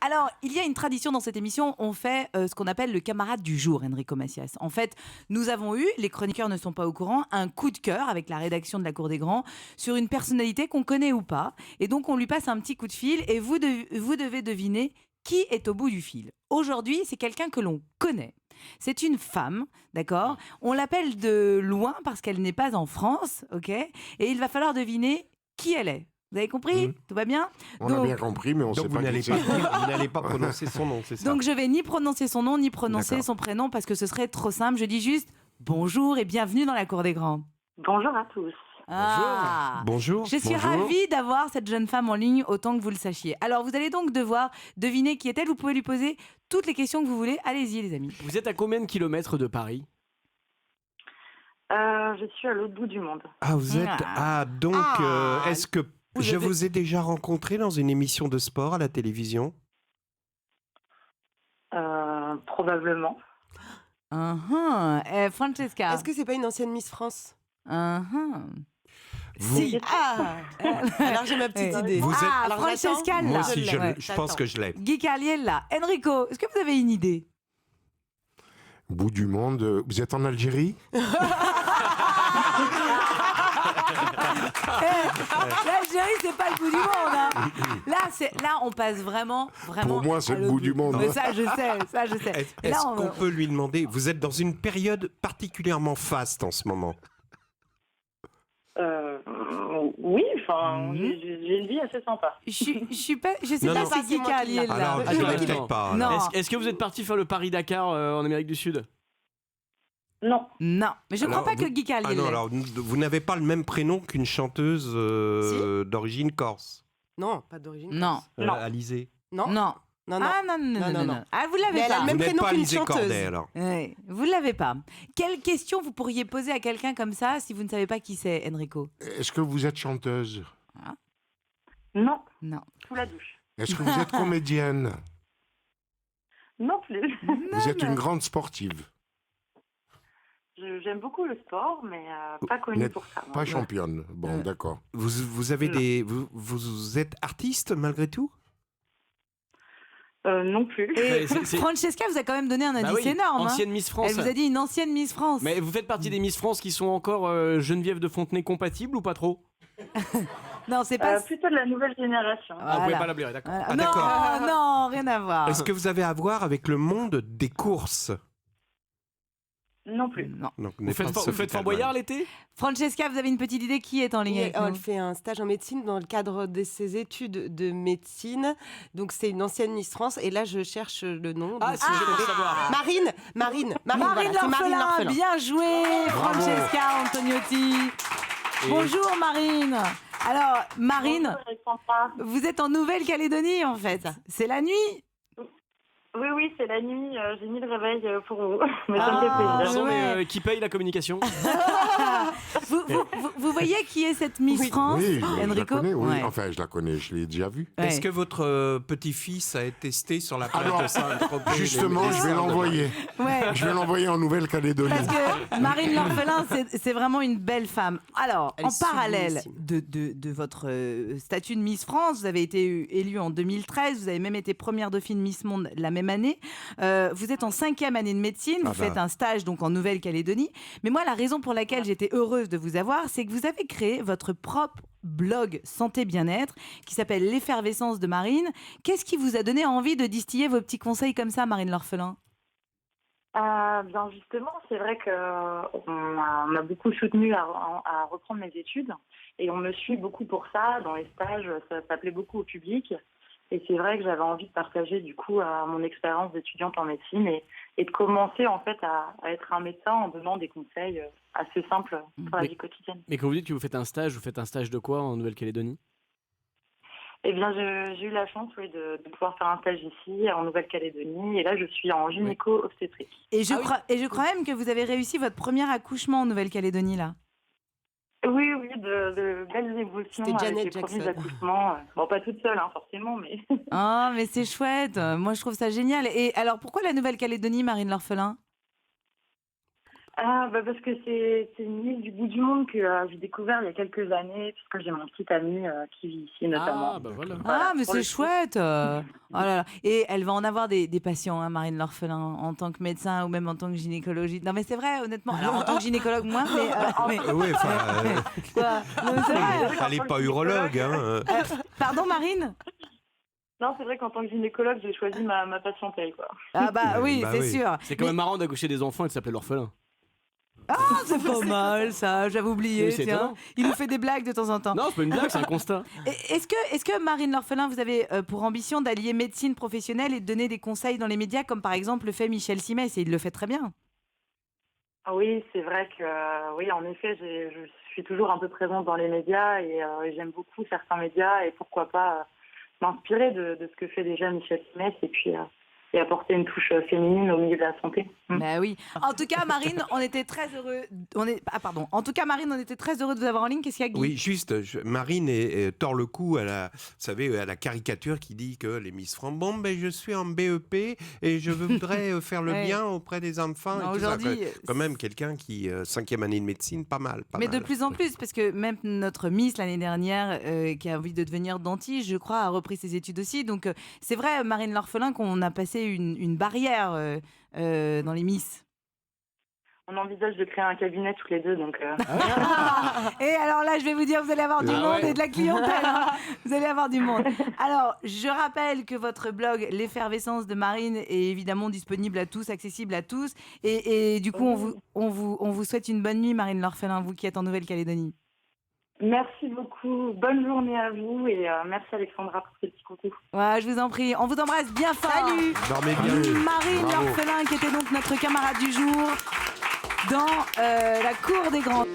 Alors, il y a une tradition dans cette émission, on fait ce qu'on appelle le camarade du jour, Enrico Macias. En fait, nous avons eu, les chroniqueurs ne sont pas au courant, un coup de cœur avec la rédaction de la Cour des Grands sur une personnalité qu'on connaît ou pas. Et donc, on lui passe un petit coup de fil et vous devez deviner qui est au bout du fil. Aujourd'hui, c'est quelqu'un que l'on connaît. C'est une femme, d'accord ? On l'appelle de loin parce qu'elle n'est pas en France, ok ? Et il va falloir deviner qui elle est. Vous avez compris ? Tout va bien ? On a bien compris, mais on ne sait pas qui c'est. Vous n'allez pas prononcer son nom, c'est ça ? Donc je vais ni prononcer son nom, ni prononcer D'accord. son prénom, parce que ce serait trop simple. Je dis juste bonjour et bienvenue dans la Cour des Grands. Bonjour à tous. Ah. Bonjour. Je suis ravie d'avoir cette jeune femme en ligne, autant que vous le sachiez. Alors, vous allez donc devoir deviner qui est-elle. Vous pouvez lui poser toutes les questions que vous voulez. Allez-y, les amis. Vous êtes à combien de kilomètres de Paris ? Je suis à l'autre bout du monde. Ah, vous êtes... donc, est-ce que je vous ai déjà rencontré dans une émission de sport à la télévision ? Probablement. Francesca. Est-ce que c'est pas une ancienne Miss France ? Si. Alors j'ai ma petite idée. Vous êtes... Alors, Francesca, j'attends. là. Moi aussi, l'ai. je pense que je l'ai. Guy Carlier, là. Enrico, est-ce que vous avez une idée ? Bout du monde. Vous êtes en Algérie ? L'Algérie, c'est pas le bout du monde. Hein. Là, on passe vraiment. Pour moi, c'est le bout du monde. Mais ça, je sais. Est-ce Là, qu'on peut lui demander... Vous êtes dans une période particulièrement faste en ce moment. Oui, enfin, j'ai une vie assez sympa. Je sais Non, pas non. si Guy Carlier, là. Alors, je ne peut-être pas. Non. Est-ce que vous êtes parti faire le Paris-Dakar en Amérique du Sud ? Non. Non, mais je crois pas que Guy Carlier l'ait. alors, vous n'avez pas le même prénom qu'une chanteuse d'origine corse. Non, pas d'origine. Non. Non. Alizée. Non. Non. Non, non. Ah non. Ah, vous l'avez Mais elle a pas. le même Vous n'êtes prénom pas qu'une Alizée chanteuse. Corday, alors. Ouais, vous l'avez pas. Quelle question vous pourriez poser à quelqu'un comme ça si vous ne savez pas qui c'est, Enrico ? Est-ce que vous êtes chanteuse ? Non. Non. Sous la douche. Est-ce que vous êtes comédienne ? Non plus. Vous êtes une grande sportive. J'aime beaucoup le sport, mais pas connue n'êtes pour ça. Pas championne. Bon, d'accord. Vous avez des... Vous êtes artiste malgré tout ? Non plus. Et Francesca vous a quand même donné un indice énorme. Ancienne Miss France. Elle vous a dit une ancienne Miss France. Mais vous faites partie des Miss France qui sont encore Geneviève de Fontenay compatibles ou pas trop ? Non, c'est pas... Plutôt de la nouvelle génération. Ah, vous pouvez pas la blairer, d'accord. Voilà. Ah, non, d'accord. non, rien à voir. Est-ce que vous avez à voir avec le monde des courses ? Non plus. Non. Donc, Vous faites Fort Boyard l'été ? Francesca, vous avez une petite idée qui est en ligne avec Elle nous ? fait un stage en médecine dans le cadre de ses études de médecine. Donc c'est une ancienne Miss France. Et là, je cherche le nom. Ah, si, je veux savoir. Marine Marine L'Orphelin, bien joué, Bravo. Francesca Antoniotti. Bonjour Marine. Alors Marine, Bonjour, Alexandra. vous êtes en Nouvelle-Calédonie en fait. C'est la nuit. Oui, c'est la nuit. J'ai mis le réveil pour vous. Mais ça me fait plaisir. Pardon, ouais. mais qui paye la communication ? Vous voyez qui est cette Miss France, Oui, je la Enrico ? connais, oui. Ouais. Enfin, je la connais, je l'ai déjà vue. Ouais. Est-ce que votre petit-fils a été testé sur la plage Alors, de Saint-Tropez ? Justement, je vais l'envoyer. Ouais. Je vais l'envoyer en Nouvelle-Calédonie. Parce que Marine L'Orphelin, c'est vraiment une belle femme. Alors, Elle en est parallèle sublimissime. de votre statut de Miss France, vous avez été élue en 2013, vous avez même été première dauphine Miss Monde la même année. Vous êtes en 5e année de médecine, vous faites un stage donc en Nouvelle-Calédonie. Mais moi, la raison pour laquelle j'étais heureuse de vous avoir, c'est que vous avez créé votre propre blog Santé Bien-être qui s'appelle L'Effervescence de Marine. Qu'est-ce qui vous a donné envie de distiller vos petits conseils comme ça, Marine L'Orphelin ? Bien justement, c'est vrai qu'on m'a beaucoup soutenue à reprendre mes études et on me suit beaucoup pour ça. Dans les stages, ça plaît beaucoup au public et c'est vrai que j'avais envie de partager du coup mon expérience d'étudiante en médecine et de commencer en fait à être un médecin en donnant des conseils assez simples pour la vie quotidienne. Mais quand vous dites que vous faites un stage de quoi en Nouvelle-Calédonie ? Eh bien, j'ai eu la chance de pouvoir faire un stage ici, en Nouvelle-Calédonie, et là, je suis en gynéco-obstétrique. Et je crois même que vous avez réussi votre premier accouchement en Nouvelle-Calédonie, là. Oui, de belles évolutions C'était avec Janet les premiers Jackson. accouchements. Bon, pas toute seule, forcément, mais... Ah, mais c'est chouette. Moi, je trouve ça génial. Et alors, pourquoi la Nouvelle-Calédonie, Marine L'Orphelin ? Parce que c'est une île du bout du monde que j'ai découvert il y a quelques années, puisque j'ai mon petit ami qui vit ici notamment. Ah, bah voilà. Ah, mais pour c'est le coup. chouette. Oh là là. Et elle va en avoir des patients, hein, Marine L'Orphelin, en tant que médecin ou même en tant que gynécologiste. Non, mais c'est vrai, honnêtement. Alors, en tant que gynécologue, moins, mais... Oui, enfin, Quoi Non, mais c'est vrai. elle n'est pas urologue. Hein. Pardon, Marine. Non, c'est vrai qu'en tant que gynécologue, j'ai choisi ma patientèle, quoi. Ah bah oui, Bah c'est oui. sûr. C'est quand même marrant d'accoucher des enfants et de s'appeler l'orphelin. Ah, c'est pas mal ça, j'avais oublié. Oui, c'est Tiens. étonnant. Il nous fait des blagues de temps en temps. Non, c'est pas une blague, c'est un constat. Et Est-ce que Marine L'Orphelin, vous avez pour ambition d'allier médecine professionnelle et de donner des conseils dans les médias, comme par exemple le fait Michel Simès, et il le fait très bien. Ah oui, c'est vrai que, oui, en effet, je suis toujours un peu présente dans les médias et j'aime beaucoup certains médias et pourquoi pas m'inspirer de ce que fait déjà Michel Simès et puis et apporter une touche féminine au milieu de la santé. Bah oui. En tout cas, Marine, on était très heureux. En tout cas, Marine, on était très heureux de vous avoir en ligne. Qu'est-ce qu'il y a, Guy? Oui, juste, Marine tord le cou à la, vous savez, à la caricature qui dit que les Miss France, bon, ben, je suis en BEP et je voudrais faire le Ouais. bien auprès des enfants. Non, et tout ça. aujourd'hui, Quand même, quelqu'un qui, 5e année de médecine, pas mal. Mais de plus en plus, parce que même notre Miss l'année dernière, qui a envie de devenir dentiste, je crois, a repris ses études aussi. Donc c'est vrai, Marine L'Orphelin, qu'on a passé une barrière dans les Miss. On envisage de créer un cabinet toutes les deux, donc... Et alors là, je vais vous dire, vous allez avoir du Ah monde ouais. et de la clientèle. Hein. Vous allez avoir du monde. Alors, je rappelle que votre blog, L'Effervescence de Marine, est évidemment disponible à tous, accessible à tous. Et du coup, on vous souhaite une bonne nuit, Marine L'Orphelin, vous qui êtes en Nouvelle-Calédonie. Merci beaucoup, bonne journée à vous et merci Alexandra pour ce petit coucou. Ouais, je vous en prie. On vous embrasse bien fort. Salut. Dormez bien. Marine Bravo. L'Orphelin, qui était donc notre camarade du jour dans la cour des grands.